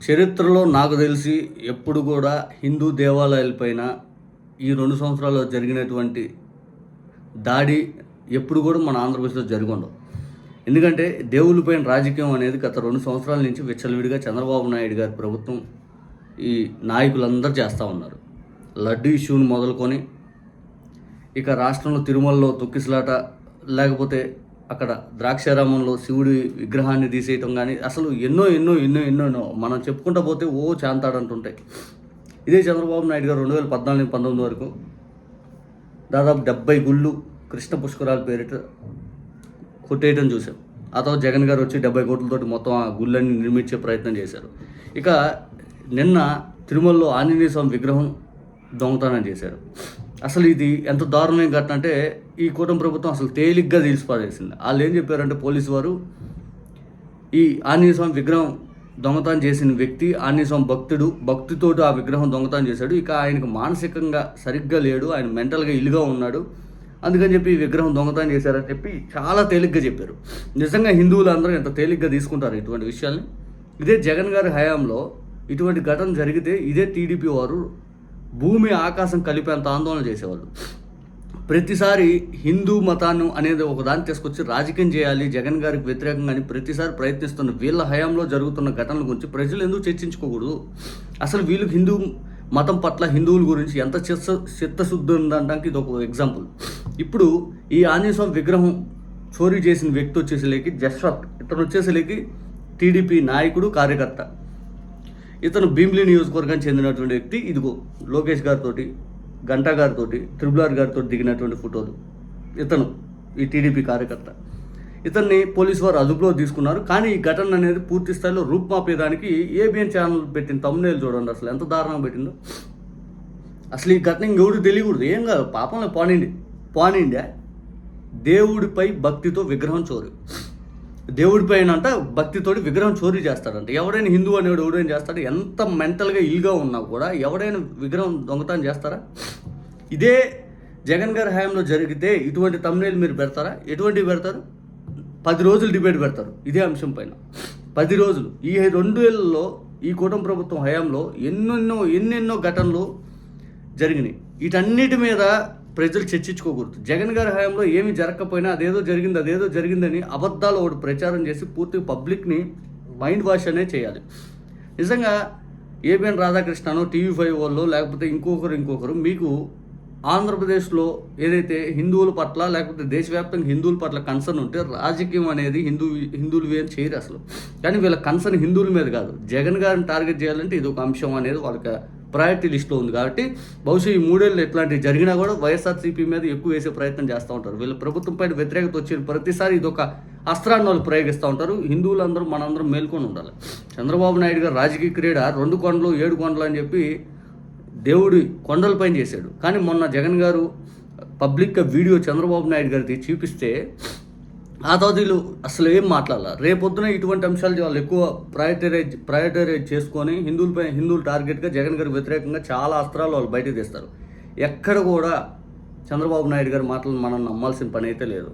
చరిత్రలో నాకు తెలిసి ఎప్పుడు కూడా హిందూ దేవాలయాలపైన ఈ 2 సంవత్సరాల్లో జరిగినటువంటి దాడి ఎప్పుడు కూడా మన ఆంధ్రప్రదేశ్‌లో జరిగుండవు. ఎందుకంటే దేవుళ్ళపైన రాజకీయం అనేది గత 2 సంవత్సరాల నుంచి విచ్చలవిడిగా చంద్రబాబు నాయుడు గారి ప్రభుత్వం, ఈ నాయకులందరూ చేస్తూ ఉన్నారు. లడ్డు ఇష్యూని మొదలుకొని ఇక రాష్ట్రంలో తిరుమలలో తొక్కిసలాట, లేకపోతే అక్కడ ద్రాక్షారామంలో శివుడి విగ్రహాన్ని తీసేయటం కానీ, అసలు ఎన్నో మనం చెప్పుకుంటా పోతే చాంతాడంటుంటాయి. ఇదే చంద్రబాబు నాయుడు గారు 2014-19 వరకు దాదాపు 70 గుళ్ళు కృష్ణ పుష్కరాల పేరిట కొట్టేయటం చూసాం. ఆ తర్వాత జగన్ గారు వచ్చి 70 కోట్లతోటి మొత్తం ఆ గుళ్ళన్నీ నిర్మించే ప్రయత్నం చేశారు. ఇక నిన్న తిరుమలలో ఆంజనేయ స్వామి విగ్రహం దొంగతనం చేశారు. అసలు ఇది ఎంత దారుణమైన ఘటన అంటే ఈ కూటమి ప్రభుత్వం అసలు తేలిగ్గా తెలిసిపారేసింది. వాళ్ళు ఏం చెప్పారంటే పోలీసు వారు, ఈ ఆంజనేయ స్వామి విగ్రహం దొంగతనం చేసిన వ్యక్తి ఆంజనేయ స్వామి భక్తితోటి ఆ విగ్రహం దొంగతనం చేశాడు. ఇక ఆయనకు మానసికంగా సరిగ్గా లేడు, ఆయన మెంటల్గా ఇల్లుగా ఉన్నాడు, అందుకని చెప్పి ఈ విగ్రహం దొంగతనం చేశారని చెప్పి చాలా తేలిగ్గా చెప్పారు. నిజంగా హిందువులు అందరూ ఎంత తేలిగ్గా తీసుకుంటారు ఇటువంటి విషయాల్ని? ఇదే జగన్ గారి హయాంలో ఇటువంటి ఘటన జరిగితే ఇదే టీడీపీ వారు భూమి ఆకాశం కలిపేంత ఆందోళన చేసేవాళ్ళు. ప్రతిసారి హిందూ మతాన్ని అనేది ఒకదాన్ని తీసుకొచ్చి రాజకీయం చేయాలి జగన్ గారికి వ్యతిరేకంగా అని ప్రతిసారి ప్రయత్నిస్తున్న వీళ్ళ హయాంలో జరుగుతున్న ఘటనల గురించి ప్రజలు ఎందుకు చర్చించుకోకూడదు? అసలు వీళ్ళకి హిందూ మతం పట్ల, హిందువుల గురించి ఎంత చిత్తశుద్ధి ఉందనడానికి ఇది ఒక ఎగ్జాంపుల్. ఇప్పుడు ఈ ఆంజనేయ స్వామి విగ్రహం చోరీ చేసిన వ్యక్తి వచ్చేసరికి జస్వంత్, ఇతను వచ్చేసరికి టీడీపీ నాయకుడు, కార్యకర్త. ఇతను భీమిలి నియోజకవర్గానికి చెందినటువంటి వ్యక్తి. ఇదిగో లోకేష్ గారితో, గంటా గారితో, త్రిబుల్ గారితో దిగినటువంటి ఫోటోలు. ఇతను ఈ టీడీపీ కార్యకర్త. ఇతన్ని పోలీసు వారు అదుపులో తీసుకున్నారు. కానీ ఈ ఘటన అనేది పూర్తి స్థాయిలో రూపుమాపేదానికి ఏబిఎన్ ఛానల్ పెట్టిన తమ్మునేలు చూడండి అసలు ఎంత దారుణంగా పెట్టిందో. అసలు ఈ ఘటన ఇంకెవరు తెలియకూడదు, ఏం కాదు, పాపంలో పోనీండే దేవుడిపై భక్తితో విగ్రహం చోరీ. దేవుడిపైన అంట భక్తితోటి విగ్రహం చోరీ చేస్తాడంట. ఎవడైనా హిందూ అనేవాడు ఎవడైనా చేస్తాడు? ఎంత మెంటల్గా ఇల్గా ఉన్నా కూడా ఎవడైనా విగ్రహం దొంగతనం చేస్తారా? ఇదే జగన్ గారి హయాంలో జరిగితే ఇటువంటి తమ్మునేలు మీరు పెడతారా? ఎటువంటివి పెడతారు? 10 రోజులు డిబేట్ పెడతారు ఇదే అంశం పైన. 10 రోజులు. ఈ 2 ఏళ్లలో ఈ కూటమి ప్రభుత్వం హయాంలో ఎన్నెన్నో ఘటనలు జరిగినాయి. వీటన్నిటి మీద ప్రజలు చర్చించుకోకూడదు. జగన్ గారి హయాంలో ఏమి జరగకపోయినా అదేదో జరిగిందని అబద్ధాలు ఒకటి ప్రచారం చేసి పూర్తి పబ్లిక్ని మైండ్ వాష్ అనేది చేయాలి. నిజంగా ఏబిఎన్ రాధాకృష్ణనో, TV5 వాళ్ళు, లేకపోతే ఇంకొకరు మీకు ఆంధ్రప్రదేశ్లో ఏదైతే హిందువుల పట్ల, లేకపోతే దేశవ్యాప్తంగా హిందువుల పట్ల కన్సర్న్ ఉంటే రాజకీయం అనేది హిందువులు ఏం చేయరు అసలు. కానీ వీళ్ళ కన్సర్న్ హిందువుల మీద కాదు, జగన్ గారిని టార్గెట్ చేయాలంటే ఇది ఒక అంశం అనేది వాళ్ళకి ప్రయారిటీ లిస్ట్లో ఉంది. కాబట్టి బహుశా ఈ 3 ఏళ్ళు ఇట్లాంటివి జరిగినా కూడా వైఎస్ఆర్సీపీ మీద ఎక్కువ వేసే ప్రయత్నం చేస్తూ ఉంటారు. వీళ్ళ ప్రభుత్వం పైన వ్యతిరేకత వచ్చిన ప్రతిసారి ఇదొక అస్త్రాన్ని వాళ్ళు ప్రయోగిస్తూ ఉంటారు. హిందువులందరూ మనందరం మేల్కొని ఉండాలి. చంద్రబాబు నాయుడు గారు రాజకీయ క్రీడ 2 కొండలు 7 కొండలు అని చెప్పి దేవుడి కొండలపైన చేశాడు. కానీ మొన్న జగన్ గారు పబ్లిక్గా వీడియో చంద్రబాబు నాయుడు గారికి చూపిస్తే ఆ తర్వాత వీళ్ళు అసలు ఏం మాట్లాడాల. రేపొద్దున ఇటువంటి అంశాలు వాళ్ళు ఎక్కువ ప్రయారిటైజ్ చేసుకొని హిందువులు టార్గెట్గా జగన్ గారికి వ్యతిరేకంగా చాలా అస్త్రాలు వాళ్ళు బయటకు తీస్తారు. ఎక్కడ కూడా చంద్రబాబు నాయుడు గారి మాటలను మనం నమ్మాల్సిన పని అయితే లేదు.